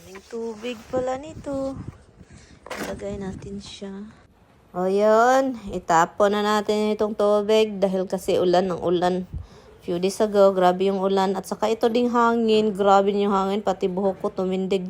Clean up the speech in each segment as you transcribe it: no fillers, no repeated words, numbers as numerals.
Daming tubig pala nito. Ilagay natin siya. O yun, itapon na natin itong tubig dahil kasi ulan ng ulan. Few days ago, grabe yung ulan. At saka ito ding hangin, grabe yung hangin. Pati buhok ko tumindig.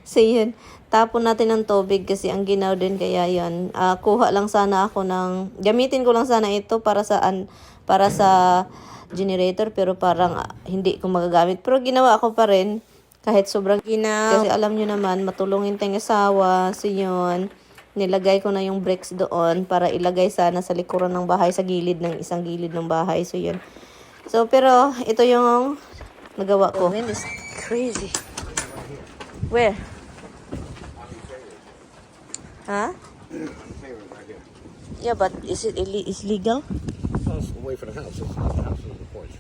So yun, tapon natin ng tubig kasi ang ginaw din. Kaya yun, kuha lang sana ako ng, gamitin ko lang sana ito para sa generator. Pero parang hindi ko magagamit. Pero ginawa ko pa rin. Kahit sobrang ginaw. Kasi alam nyo naman, matulungin tayong asawa. So yun, nilagay ko na yung bricks doon para ilagay sana sa likuran ng bahay, sa gilid ng isang gilid ng bahay. So yun. So pero ito yung nagawa ko. The wind is crazy. Where? Huh? Yeah, but is it legal? Well, it's away from the house. It's not the house, it's the porch.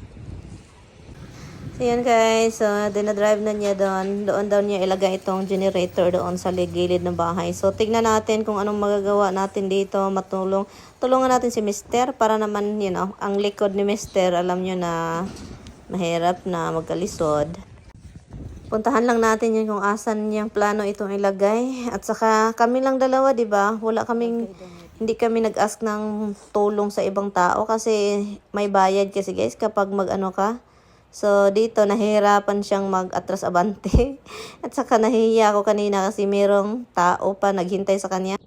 So yan guys, so dinadrive na niya doon. Doon daw niya ilagay itong generator doon sa gilid ng bahay. So tignan natin kung anong magagawa natin dito. Tulungan natin si Mister para naman, you know, ang likod ni Mister, alam nyo na mahirap na magkalisod. Puntahan lang natin yun kung asan niyang plano itong ilagay. At saka kami lang dalawa, di ba? Hindi kami nag-ask ng tulong sa ibang tao kasi may bayad kasi guys kapag mag-ano ka. So, dito, nahihirapan siyang mag-atras abante. At saka, nahihiya ako kanina kasi merong tao pa naghintay sa kanya.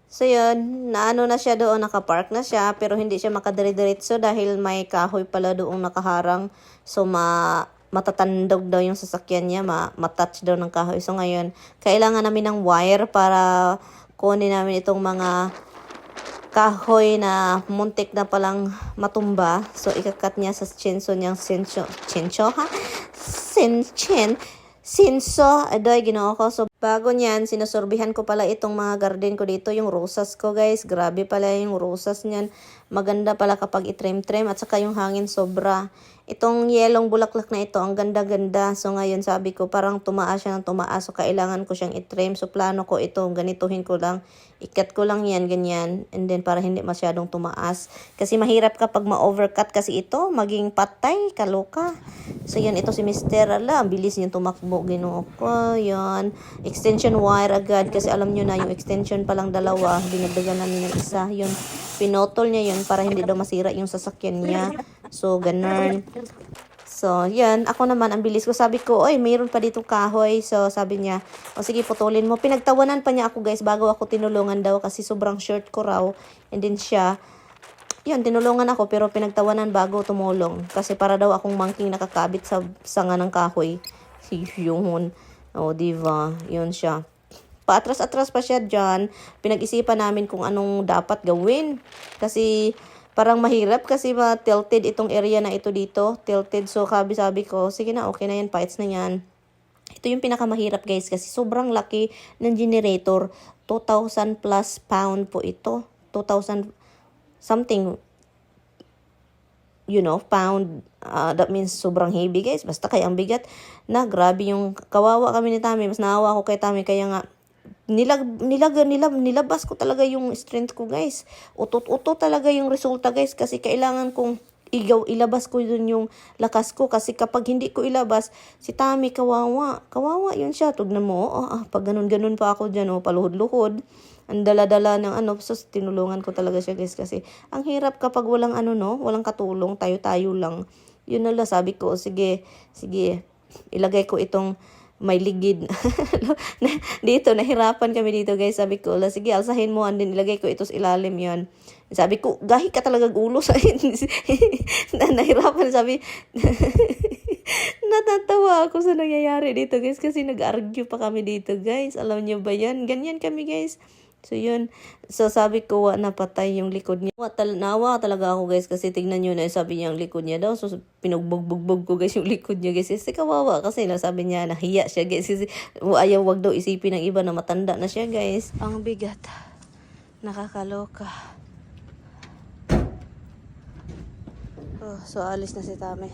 So, yun, naano na siya doon, nakapark na siya, pero hindi siya makadire-diretso dahil may kahoy pala doong nakaharang. So, matatandog daw yung sasakyan niya, matouch daw ng kahoy. So, ngayon, kailangan namin ng wire para kunin namin itong mga kahoy na muntik na palang matumba. So, ikakat niya sa chinso niyang sinso, adoy, ginoo ko. So, bago niyan, sinusurbihan ko pala itong mga garden ko dito, yung rosas ko, guys. Grabe pala yung rosas niyan. Maganda pala kapag itrim-trim. At saka yung hangin sobra. Itong yelong bulaklak na ito, ang ganda-ganda. So, ngayon sabi ko, parang tumaas siya ng tumaas. So, kailangan ko siyang itrim. So, plano ko ito, ganituhin ko lang. Ikat ko lang yan, ganyan. And then, para hindi masyadong tumaas. Kasi mahirap kapag ma-overcut kasi ito, maging patay, kaloka. So, yan, ito si Mister. Ala, ang bilis niyang tumakbo, ginoo ko. Yan. Extension wire agad. Kasi alam nyo na, yung extension palang dalawa, dinagdagan namin ng isa. Yun, pinotol niya yun para hindi daw masira yung sasakyan niya. So, ganun. So, yan. Ako naman, ang bilis ko. Sabi ko, oy, mayroon pa dito kahoy. So, sabi niya, o sige, putulin mo. Pinagtawanan pa niya ako, guys, bago ako tinulungan daw kasi sobrang short ko raw. And then siya, yun, tinulungan ako pero pinagtawanan bago tumulong. Kasi para daw akong monkey nakakabit sa sanga ng kahoy. Yun. O, diva. Yun siya. Paatras-atras pa siya dyan. Pinag-isipan namin kung anong dapat gawin. Kasi parang mahirap kasi tilted itong area na ito dito. Tilted. So, sabi ko, sige na, okay na yan. Parts na yan. Ito yung pinakamahirap guys kasi sobrang laki ng generator. 2,000 plus pound po ito. 2,000 something, you know, pound. That means sobrang heavy guys. Basta kaya ang bigat na grabe yung kawawa kami ni Tami. Mas naawa ko kay Tami kaya nga nilabas ko talaga yung strength ko guys. Utot-utot talaga yung resulta guys kasi kailangan kong ilabas ko dun yung lakas ko kasi kapag hindi ko ilabas si Tami kawawa yun siya. Tugnan mo pag ganun pa ako dyan paluhod-luhod ang dala-dala ng so tinulungan ko talaga siya guys kasi ang hirap kapag walang walang katulong, tayo-tayo lang. Yun na lang sabi ko, sige ilagay ko itong may ligid. Dito, nahirapan kami dito guys. Sabi ko, sige, alsahin mo. And then, ilagay ko ito sa ilalim yon. Sabi ko, gahi ka talaga ulo sa nahirapan. Sabi, natatawa ako sa nangyayari dito guys. Kasi nag-argue pa kami dito guys. Alam niyo ba yan? Ganyan kami guys. So, yun. So, sabi ko, napatay yung likod niya. Nawa talaga ako, guys, kasi tignan nyo na, sabi niya ang likod niya daw. So, pinugbog ko, guys, yung likod niya, guys. Kasi kawawa, kasi sabi niya, nahiya siya, guys. Kasi ayaw, wag daw isipin ng iba na matanda na siya, guys. Ang bigat. Nakakaloka. So, alis na si Tami.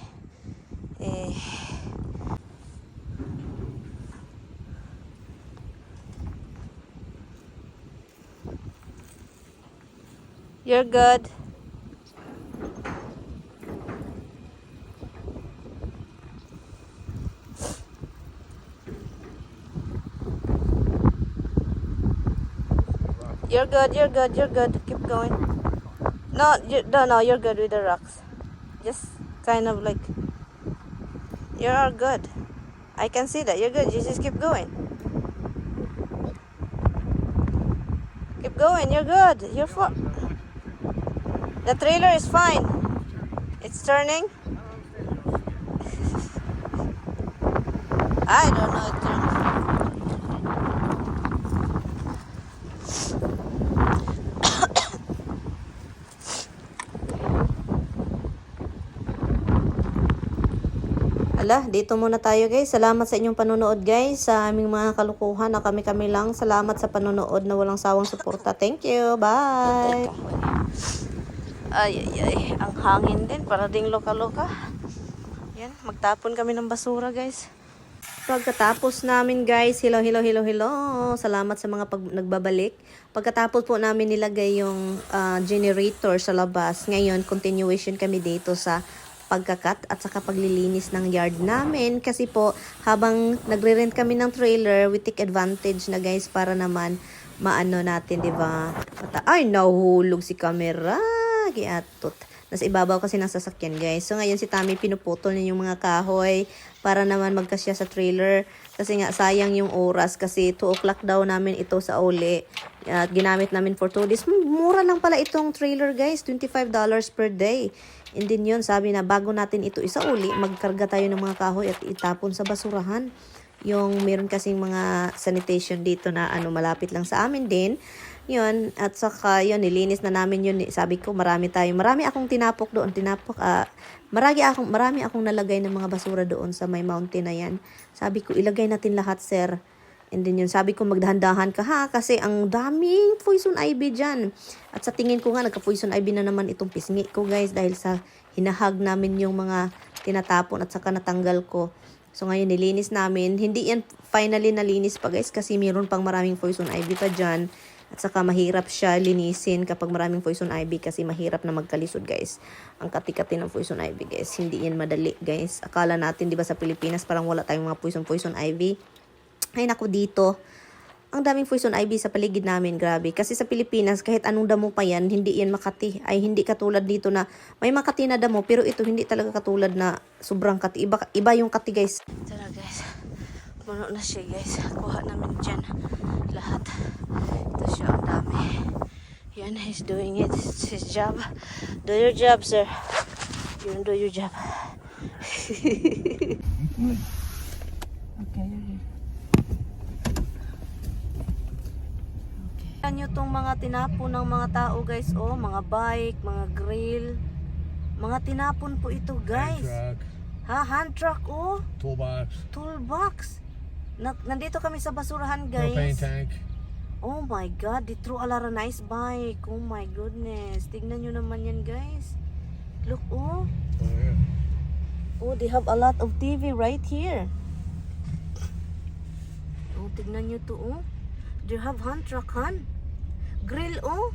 You're good. You're good. You're good. You're good. Keep going. No, no, you're good with the rocks. Just kind of like you're good. I can see that you're good. You just keep going. Keep going. You're good. You're the trailer is fine. It's turning. I don't know. Ala, dito muna tayo guys. Salamat sa inyong panonood guys. Sa aming mga kalukuhan na kami-kami lang. Salamat sa panonood na walang sawang suporta. Thank you. Bye. Ay, ay, ay. Ang hangin din. Para ding loka-loka. Yan. Magtapon kami ng basura guys. Pagkatapos namin guys, hello. Salamat sa mga nagbabalik. Pagkatapos po namin nilagay yung generator sa labas. Ngayon, continuation kami dito sa pagkakat at saka paglilinis ng yard namin. Kasi po, habang nagre-rent kami ng trailer, we take advantage na guys para naman maano natin, di ba? Ay, nahulog si camera. Giatot. Nasa ibabaw kasi ng sasakyan guys. So ngayon si Tammy pinuputol niya yung mga kahoy para naman magkasya sa trailer. Kasi nga sayang yung oras kasi 2 o'clock daw namin ito sa uli. At ginamit namin for 2 days. Mura lang pala itong trailer guys. $25 per day. And then yun sabi na bago natin ito isauli, magkarga tayo ng mga kahoy at itapon sa basurahan. Yung meron kasing mga sanitation dito na malapit lang sa amin din. Yun, at saka yun, nilinis na namin yun. Sabi ko, marami akong tinapok doon. Marami akong nalagay ng mga basura doon sa may mountain na yan. Sabi ko, ilagay natin lahat, sir. And then yun, sabi ko, magdahan-dahan ka ha, kasi ang daming poison ivy dyan. At sa tingin ko nga, nagka-poison ivy na naman itong pisngi ko, guys, dahil sa hinahag namin yung mga tinatapon at saka natanggal ko. So ngayon, nilinis namin. Hindi yan finally nalinis pa, guys, kasi mayroon pang maraming poison ivy pa dyan. At saka mahirap siya linisin kapag maraming poison ivy kasi mahirap na magkalisod guys. Ang kati-kati ng poison ivy guys. Hindi yan madali guys. Akala natin di ba sa Pilipinas parang wala tayong mga poison ivy. Ay naku dito. Ang daming poison ivy sa paligid namin. Grabe. Kasi sa Pilipinas kahit anong damo pa yan hindi yan makati. Ay hindi katulad dito na may makati na damo. Pero ito hindi talaga katulad na sobrang kati. Iba yung kati guys. Tara guys. Puno na siya guys. Kuha namin dyan. Lahat. Ito siya ang dami. Yan, he's doing it. It's his job. Do your job, sir. You do your job. Okay, you're here. Okay. Yan nyo tong mga tinapon ng mga tao guys. Oh, mga bike, mga grill. Mga tinapon po ito guys. Hand truck. Ha, hand truck oh. Toolbox. Toolbox. Nandito kami sa basurahan guys. Propane tank. Oh my god, they threw a lot of nice bike. Oh my goodness. Tignan nyo naman yan guys. Look oh. Oh yeah. Oh, they have a lot of TV right here. Oh, tignan nyo to oh. They have hand truck han. Grill oh.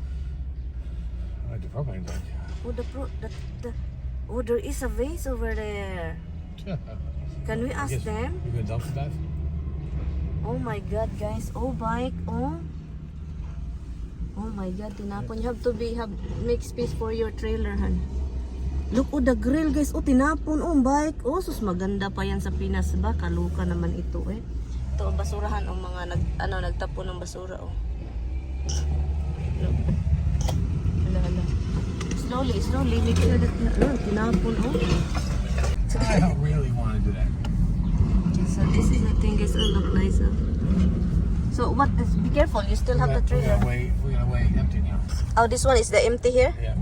The propane tank. Oh, oh, there is a vase over there. Can we ask them? You gonna dump that? Oh my god guys. Oh bike oh. Oh my god, tinapon. You have to make space for your trailer han. Look oh the grill guys. Oh tinapon oh bike. Oh sus maganda pa yan sa Pinas ba? Kaluka naman ito eh. Ito basurahan oh mga nagtapon ng basura oh. Look. Hala. Slowly make sure that tinapon oh. I don't really want to do that. So this is the thing guys. Oh look nice oh. So what is, be careful, you still have the trailer. We're gonna wait empty now. Oh, this one is the empty here? Yeah.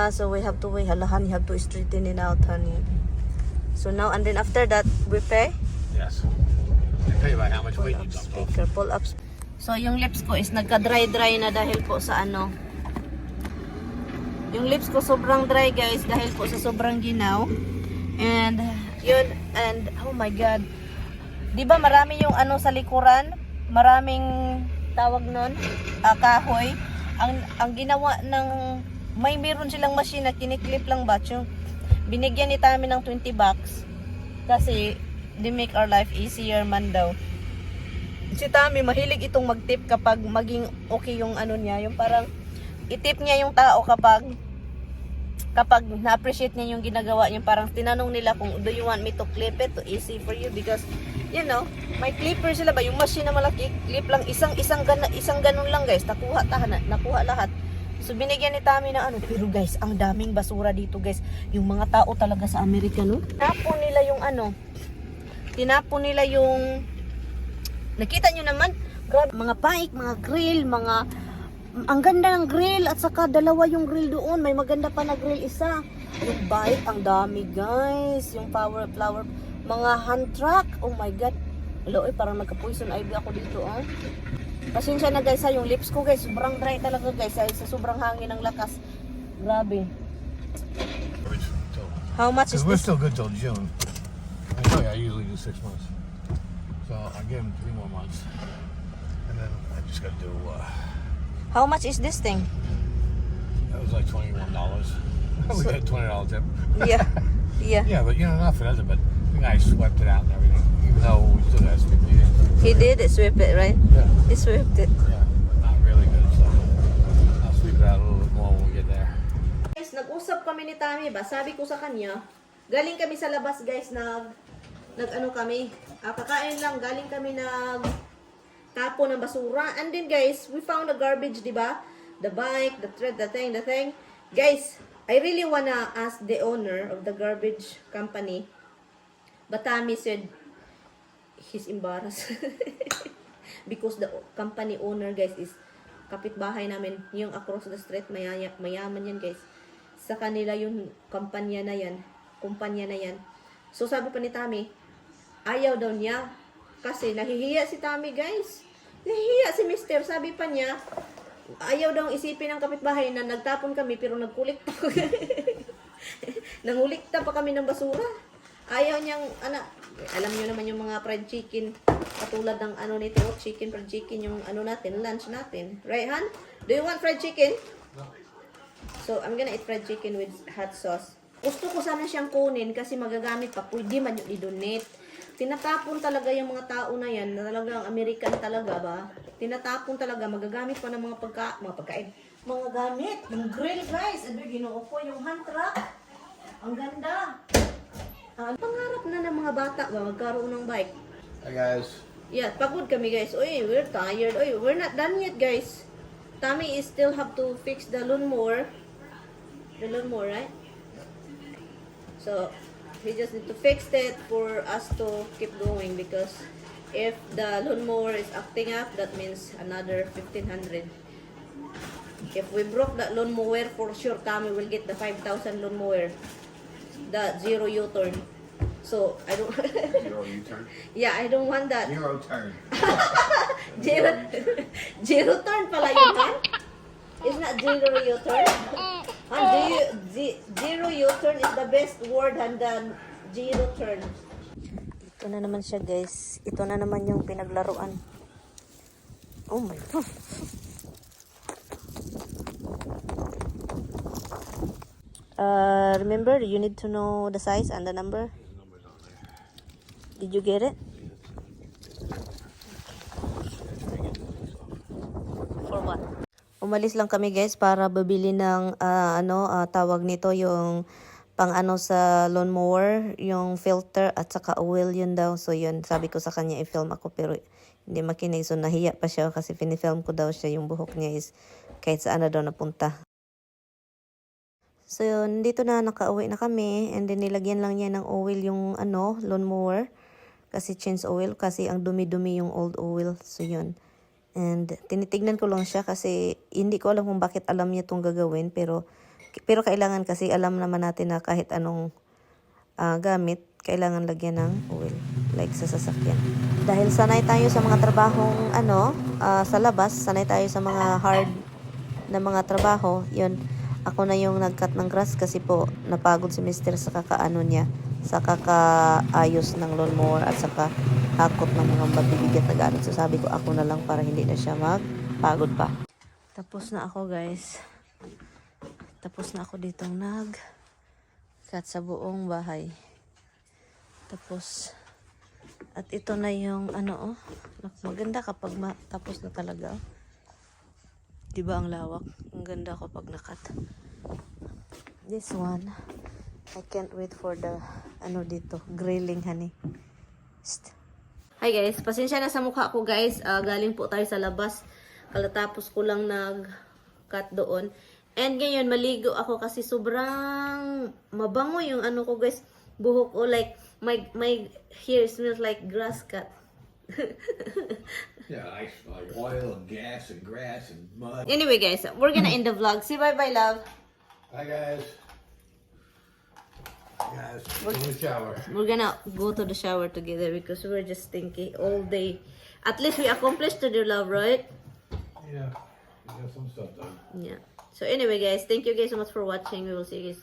So we have to wait. Halahan, you have to straighten it out, honey. So now, and then after that, we pay? Yes. They pay by how much weight you dump off. Speaker, pull up. So yung lips ko is nagka-dry na dahil po sa ano. Yung lips ko sobrang dry guys dahil po sa sobrang ginaw. And yun, and oh my god. 'Di ba marami yung ano sa likuran? Maraming tawag nun, kahoy. Ang ginawa ng meron silang machine na kiniklip lang ba? Yung binigyan ni Tammy ng $20 kasi they make our life easier man daw. Si Tami mahilig itong mag-tip kapag maging okay yung ano niya, yung parang itip niya yung tao kapag na-appreciate niya yung ginagawa niya. Parang tinanong nila kung do you want me to clip it, to easy for you, because you know, may clipper sila ba, yung machine na malaki, clip lang, isang ganun lang guys, nakuha lahat. So binigyan ni Tami na ano, pero guys, ang daming basura dito guys. Yung mga tao talaga sa Amerika, no? Tinapon nila yung nakita nyo naman, grabe, mga bike, mga grill, ang ganda ng grill, at saka dalawa yung grill doon. May maganda pa na grill isa. Yung bike, ang dami guys. Yung flower, mga hand truck. Oh my god. Hello, parang nagka-poison ivy ako dito. Pasensya na guys ha, yung lips ko guys, sobrang dry talaga guys. Sa sobrang hangin ng lakas. Grabe. How much is Because we're this? still good till June. I tell you, I usually do 6 months. So I give them 3 more months. And then I just got to do, How much is this thing? that was like $21. We got a $20 tip. Yeah. Yeah. Yeah, but you know, not for nothing, but the guy swept it out and everything. Even though we still got to sweep it. He did sweep it, right? Yeah. He swept it. Yeah, but not really good. So I'll sweep it out a little bit more when we get there. Guys, nag-usap kami ni Tami ba? Sabi ko sa kanya, galing kami sa labas guys, nag-ano kami, kakain lang, galing kami tapo ng basura. And then guys, we found the garbage, di ba? The bike, the thread, the thing. Guys, I really wanna ask the owner of the garbage company. But Tami said, he's embarrassed. Because the company owner guys is kapitbahay namin, yung across the street, mayaman yan guys. Sa kanila yung kumpanya na yan. So sabi pa ni Tami, ayaw daw niya kasi nahihiya si Tami guys. Nahihiya si Mister. Sabi pa niya, ayaw daw isipin ng kapitbahay na nagtapon kami pero nagkulik pa. Nangulikta pa kami ng basura. Ayaw niyang, alam niyo naman yung mga fried chicken, katulad ng nito, fried chicken, yung natin, lunch natin. Right, Han? Do you want fried chicken? So, I'm gonna eat fried chicken with hot sauce. Gusto ko sana siyang kunin kasi magagamit pa. Pwede man yung i-donate. Tinatapon talaga yung mga tao na yan, na talagang American talaga ba? Tinatapon talaga, magagamit pa ng mga pagkain. Mga gamit, yung grill guys. Ano, ginoo ko yung hand truck. Ang ganda. Pangarap na ng mga bata ba magkaroon ng bike. Hi guys. Yeah, pagod kami guys. Oy, we're tired. Oy, we're not done yet guys. Tami is still have to fix the lawnmower. The lawnmower, right? So, we just need to fix that for us to keep going, because if the lawnmower is acting up, that means another 1,500. If we broke that lawnmower, for sure Tami will get the 5,000 lawnmower. The zero U-turn. So, I don't... Zero U-turn? Yeah, I don't want that. Zero turn. Zero turn pala yun, ha? It's not zero U-turn. Zero U-turn is the best word than zero turn. Ito na naman siya, guys. Ito na naman yung pinaglaruan. Oh my God. Remember, you need to know the size and the number. Did you get it? For what? Umalis lang kami guys para bibili ng tawag nito, yung pang sa lawnmower, yung filter at saka oil, yun daw. So yun, sabi ko sa kanya i-film ako pero hindi makinig. So nahiya pa siya kasi pinifilm ko daw siya, yung buhok niya is kahit saan na daw napunta. So yun, dito na nakauwi na kami, and then nilagyan lang niya ng oil yung lawnmower kasi change oil kasi ang dumi-dumi yung old oil. So yun. And tinitignan ko lang siya kasi hindi ko alam kung bakit alam niya itong gagawin, pero kailangan kasi alam naman natin na kahit anong gamit, kailangan lagyan ng oil like sa sasakyan. Dahil sanay tayo sa mga trabahong sa labas, sanay tayo sa mga hard na mga trabaho, yun. Ako na yung nag-cut ng grass kasi po napagod si Mister sa kakaano niya, sa kakaayos ng lawnmower at saka hakot ng mga mabibigat na gamit. So sabi ko ako na lang para hindi na siya magpagod pa. Tapos na ako guys. Tapos na ako ditong nag-cut sa buong bahay. Tapos At ito na yung ano oh. Maganda kapag tapos na talaga oh. Diba ang lawak? Ang ganda kapag nakat. This one, I can't wait for the ano dito, grilling honey. Psst. Hi guys, pasensya na sa mukha ko guys. Galing po tayo sa labas. Kalatapos ko lang nag-cut doon. And ngayon, maligo ako kasi sobrang mabango yung ano ko guys. Buhok ko like, my hair smells like grass cut. Yeah, I smell oil and gas and grass and mud. Anyway guys, we're gonna end the vlog. Say bye-bye love. Hi guys. Hi guys. Go in the shower. We're gonna go to the shower together because we're just stinky all day. At least we accomplished to do love, right? Yeah, we got some stuff done. Yeah. So anyway guys, thank you guys so much for watching. We will see you guys